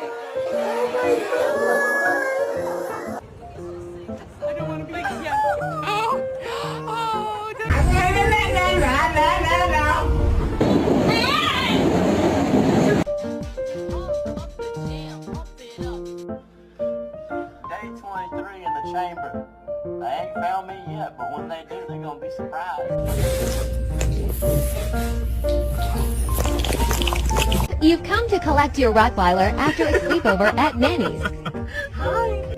I don't want to be yeah. Oh, oh, Day 23 in the chamber. They ain't found me yet, but when they do, they're gonna be surprised. You've come to collect your Rottweiler after a sleepover at Nanny's. Hi.